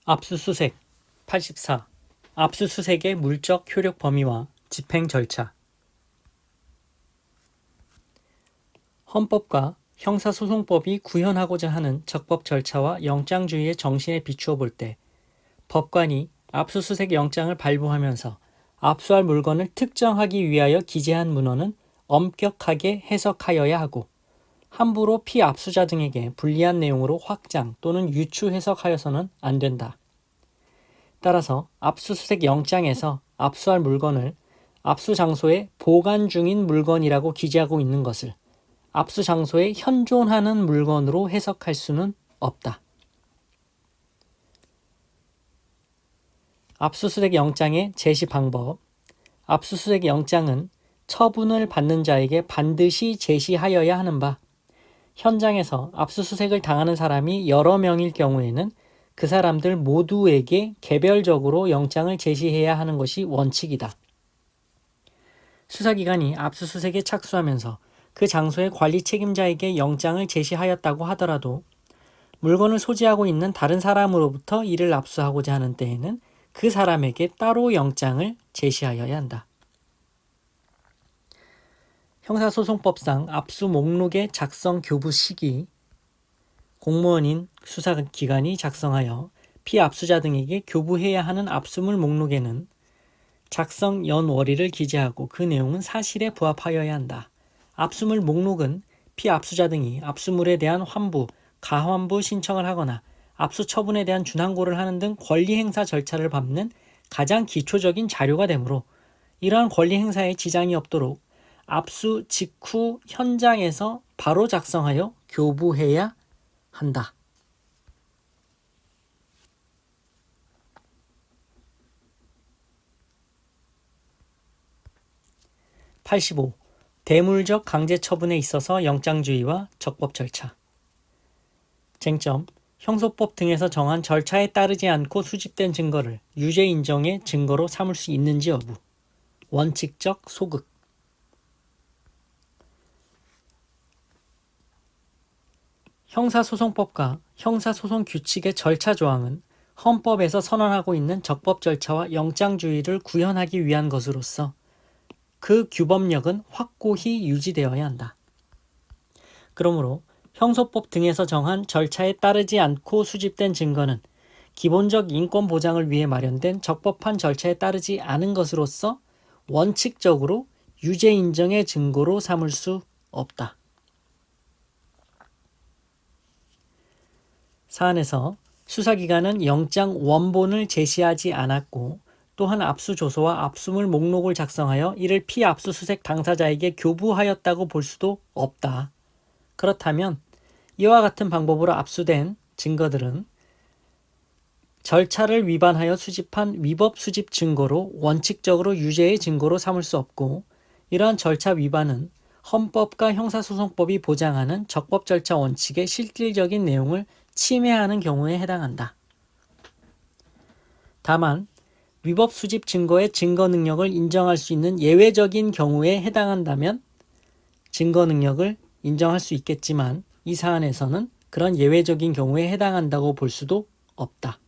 압수수색 84. 압수수색의 물적 효력 범위와 집행 절차. 헌법과 형사소송법이 구현하고자 하는 적법 절차와 영장주의의 정신에 비추어 볼 때 법관이 압수수색 영장을 발부하면서 압수할 물건을 특정하기 위하여 기재한 문헌은 엄격하게 해석하여야 하고 함부로 피압수자 등에게 불리한 내용으로 확장 또는 유추 해석하여서는 안 된다. 따라서 압수수색 영장에서 압수할 물건을 압수 장소에 보관 중인 물건이라고 기재하고 있는 것을 압수 장소에 현존하는 물건으로 해석할 수는 없다. 압수수색 영장의 제시 방법. 압수수색 영장은 처분을 받는 자에게 반드시 제시하여야 하는 바, 현장에서 압수수색을 당하는 사람이 여러 명일 경우에는 그 사람들 모두에게 개별적으로 영장을 제시해야 하는 것이 원칙이다. 수사기관이 압수수색에 착수하면서 그 장소의 관리 책임자에게 영장을 제시하였다고 하더라도 물건을 소지하고 있는 다른 사람으로부터 이를 압수하고자 하는 때에는 그 사람에게 따로 영장을 제시하여야 한다. 형사소송법상 압수 목록의 작성 교부 시기, 공무원인 수사기관이 작성하여 피압수자 등에게 교부해야 하는 압수물 목록에는 작성 연월일을 기재하고 그 내용은 사실에 부합하여야 한다. 압수물 목록은 피압수자 등이 압수물에 대한 환부, 가환부 신청을 하거나 압수 처분에 대한 준항고를 하는 등 권리 행사 절차를 밟는 가장 기초적인 자료가 되므로 이러한 권리 행사에 지장이 없도록 압수 직후 현장에서 바로 작성하여 교부해야 한다. 85. 대물적 강제 처분에 있어서 영장주의와 적법 절차. 쟁점. 형소법 등에서 정한 절차에 따르지 않고 수집된 증거를 유죄 인정의 증거로 삼을 수 있는지 여부. 원칙적 소극. 형사소송법과 형사소송규칙의 절차 조항은 헌법에서 선언하고 있는 적법 절차와 영장주의를 구현하기 위한 것으로서 그 규범력은 확고히 유지되어야 한다. 그러므로 형소법 등에서 정한 절차에 따르지 않고 수집된 증거는 기본적 인권 보장을 위해 마련된 적법한 절차에 따르지 않은 것으로서 원칙적으로 유죄 인정의 증거로 삼을 수 없다. 사안에서 수사기관은 영장 원본을 제시하지 않았고 또한 압수조서와 압수물 목록을 작성하여 이를 피압수수색 당사자에게 교부하였다고 볼 수도 없다. 그렇다면 이와 같은 방법으로 압수된 증거들은 절차를 위반하여 수집한 위법 수집 증거로 원칙적으로 유죄의 증거로 삼을 수 없고 이러한 절차 위반은 헌법과 형사소송법이 보장하는 적법 절차 원칙의 실질적인 내용을 침해하는 경우에 해당한다. 다만 위법 수집 증거의 증거 능력을 인정할 수 있는 예외적인 경우에 해당한다면 증거 능력을 인정할 수 있겠지만 이 사안에서는 그런 예외적인 경우에 해당한다고 볼 수도 없다.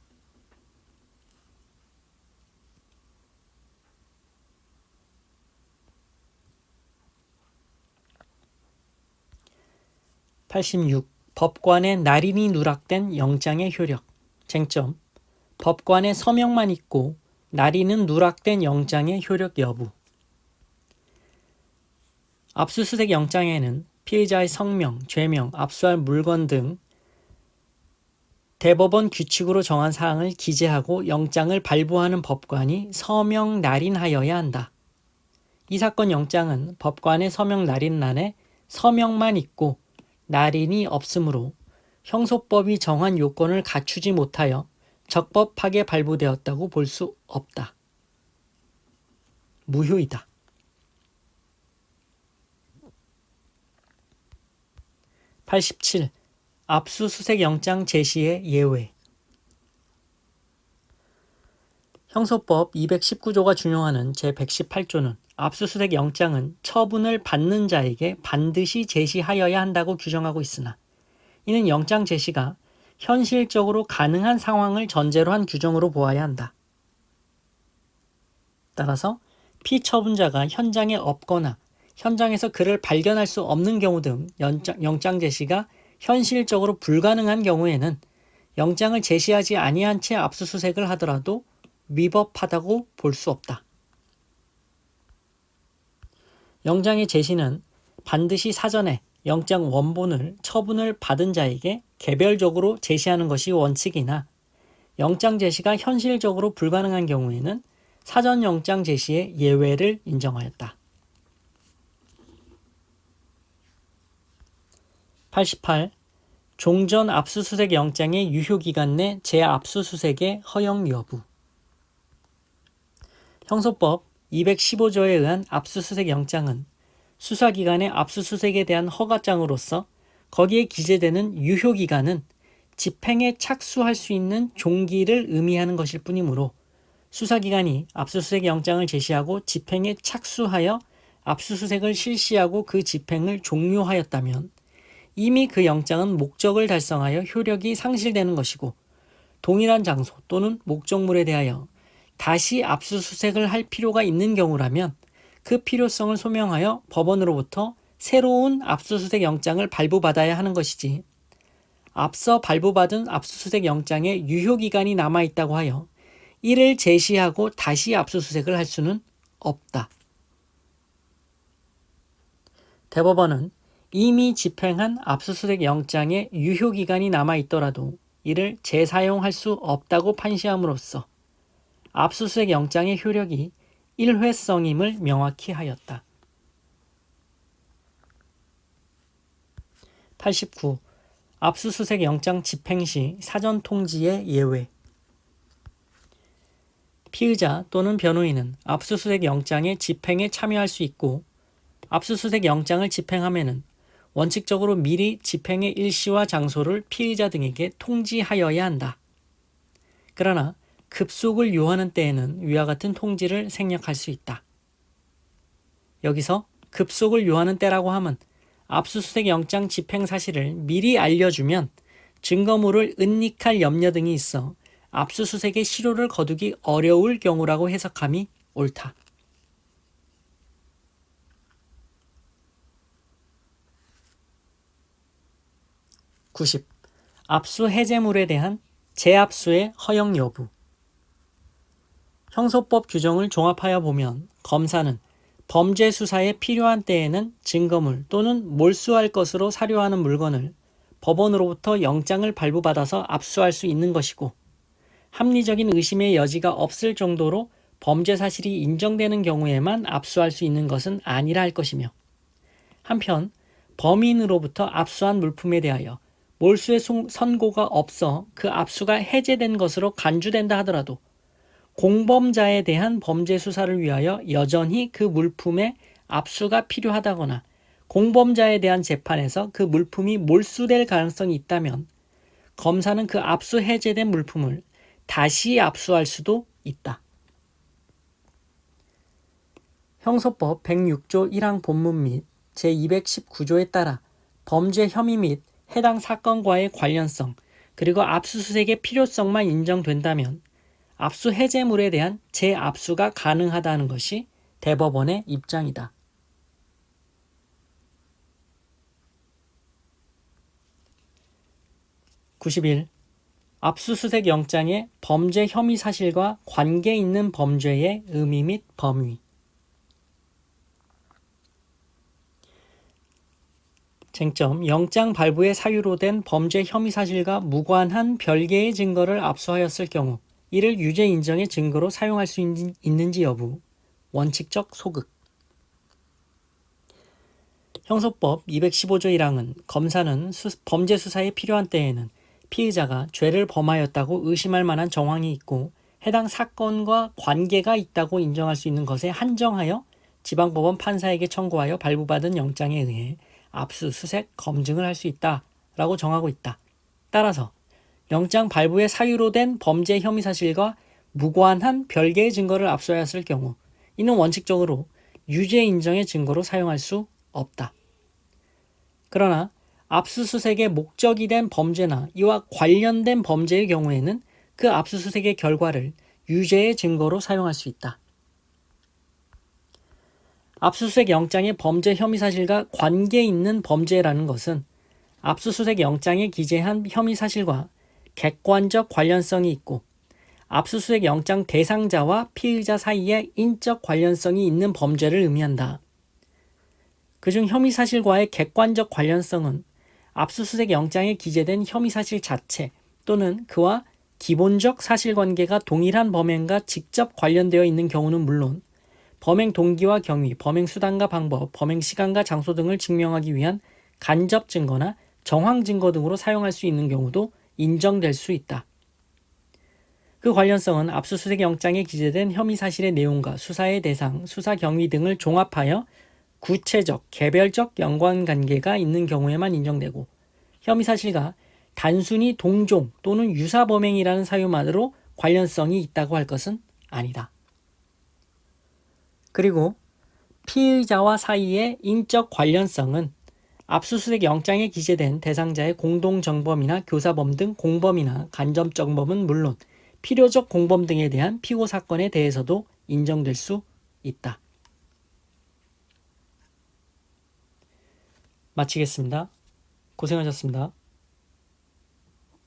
(86) 법관의 날인이 누락된 영장의 효력. 쟁점. 법관의 서명만 있고 날인은 누락된 영장의 효력 여부. 압수수색 영장에는 피의자의 성명, 죄명, 압수할 물건 등 대법원 규칙으로 정한 사항을 기재하고 영장을 발부하는 법관이 서명 날인하여야 한다. 이 사건 영장은 법관의 서명 날인란에 서명만 있고 날인이 없으므로 형소법이 정한 요건을 갖추지 못하여 적법하게 발부되었다고 볼 수 없다. 무효이다. 87. 압수수색 영장 제시의 예외. 형소법 219조가 준용하는 제118조는 압수수색 영장은 처분을 받는 자에게 반드시 제시하여야 한다고 규정하고 있으나 이는 영장 제시가 현실적으로 가능한 상황을 전제로 한 규정으로 보아야 한다. 따라서 피처분자가 현장에 없거나 현장에서 그를 발견할 수 없는 경우 등 영장 제시가 현실적으로 불가능한 경우에는 영장을 제시하지 아니한 채 압수수색을 하더라도 위법하다고 볼 수 없다. 영장의 제시는 반드시 사전에 영장 원본을 처분을 받은 자에게 개별적으로 제시하는 것이 원칙이나 영장 제시가 현실적으로 불가능한 경우에는 사전 영장 제시의 예외를 인정하였다. 88. 종전 압수수색 영장의 유효기간 내 재압수수색의 허용 여부. 형소법 215조에 의한 압수수색 영장은 수사기관의 압수수색에 대한 허가장으로서 거기에 기재되는 유효기간은 집행에 착수할 수 있는 종기를 의미하는 것일 뿐이므로 수사기관이 압수수색 영장을 제시하고 집행에 착수하여 압수수색을 실시하고 그 집행을 종료하였다면 이미 그 영장은 목적을 달성하여 효력이 상실되는 것이고 동일한 장소 또는 목적물에 대하여 다시 압수수색을 할 필요가 있는 경우라면 그 필요성을 소명하여 법원으로부터 새로운 압수수색 영장을 발부받아야 하는 것이지 앞서 발부받은 압수수색 영장에 유효기간이 남아있다고 하여 이를 제시하고 다시 압수수색을 할 수는 없다. 대법원은 이미 집행한 압수수색 영장에 유효기간이 남아있더라도 이를 재사용할 수 없다고 판시함으로써 압수수색 영장의 효력이 일회성임을 명확히 하였다. 89. 압수수색 영장 집행 시 사전 통지의 예외. 피의자 또는 변호인은 압수수색 영장의 집행에 참여할 수 있고 압수수색 영장을 집행하면은 원칙적으로 미리 집행의 일시와 장소를 피의자 등에게 통지하여야 한다. 그러나 급속을 요하는 때에는 위와 같은 통지를 생략할 수 있다. 여기서 급속을 요하는 때라고 함은 압수수색 영장 집행 사실을 미리 알려주면 증거물을 은닉할 염려 등이 있어 압수수색의 실효를 거두기 어려울 경우라고 해석함이 옳다. 90. 압수 해제물에 대한 재압수의 허용 여부. 형소법 규정을 종합하여 보면 검사는 범죄 수사에 필요한 때에는 증거물 또는 몰수할 것으로 사료하는 물건을 법원으로부터 영장을 발부받아서 압수할 수 있는 것이고 합리적인 의심의 여지가 없을 정도로 범죄 사실이 인정되는 경우에만 압수할 수 있는 것은 아니라 할 것이며 한편 범인으로부터 압수한 물품에 대하여 몰수의 선고가 없어 그 압수가 해제된 것으로 간주된다 하더라도 공범자에 대한 범죄 수사를 위하여 여전히 그 물품의 압수가 필요하다거나 공범자에 대한 재판에서 그 물품이 몰수될 가능성이 있다면 검사는 그 압수 해제된 물품을 다시 압수할 수도 있다. 형소법 106조 1항 본문 및 제219조에 따라 범죄 혐의 및 해당 사건과의 관련성 그리고 압수수색의 필요성만 인정된다면 압수 해제물에 대한 재압수가 가능하다는 것이 대법원의 입장이다. (91) 압수수색 영장의 범죄 혐의 사실과 관계 있는 범죄의 의미 및 범위. 쟁점, 영장 발부의 사유로 된 범죄 혐의 사실과 무관한 별개의 증거를 압수하였을 경우 이를 유죄 인정의 증거로 사용할 수 있는지 여부. 원칙적 소극. 형소법 215조 1항은 검사는 범죄 수사에 필요한 때에는 피의자가 죄를 범하였다고 의심할 만한 정황이 있고 해당 사건과 관계가 있다고 인정할 수 있는 것에 한정하여 지방법원 판사에게 청구하여 발부받은 영장에 의해 압수수색 검증을 할 수 있다라고 정하고 있다. 따라서 영장 발부의 사유로 된 범죄 혐의 사실과 무관한 별개의 증거를 압수하였을 경우 이는 원칙적으로 유죄 인정의 증거로 사용할 수 없다. 그러나 압수수색의 목적이 된 범죄나 이와 관련된 범죄의 경우에는 그 압수수색의 결과를 유죄의 증거로 사용할 수 있다. 압수수색 영장의 범죄 혐의 사실과 관계 있는 범죄라는 것은 압수수색 영장에 기재한 혐의 사실과 객관적 관련성이 있고 압수수색 영장 대상자와 피의자 사이에 인적 관련성이 있는 범죄를 의미한다. 그중 혐의 사실과의 객관적 관련성은 압수수색 영장에 기재된 혐의 사실 자체 또는 그와 기본적 사실관계가 동일한 범행과 직접 관련되어 있는 경우는 물론 범행 동기와 경위, 범행 수단과 방법, 범행 시간과 장소 등을 증명하기 위한 간접 증거나 정황 증거 등으로 사용할 수 있는 경우도 인정될 수 있다. 그 관련성은 압수수색 영장에 기재된 혐의 사실의 내용과 수사의 대상, 수사 경위 등을 종합하여 구체적, 개별적 연관관계가 있는 경우에만 인정되고 혐의 사실과 단순히 동종 또는 유사 범행이라는 사유만으로 관련성이 있다고 할 것은 아니다. 그리고 피의자와 사이의 인적 관련성은 압수수색 영장에 기재된 대상자의 공동정범이나 교사범 등 공범이나 간접정범은 물론 필요적 공범 등에 대한 피고 사건에 대해서도 인정될 수 있다. 마치겠습니다. 고생하셨습니다.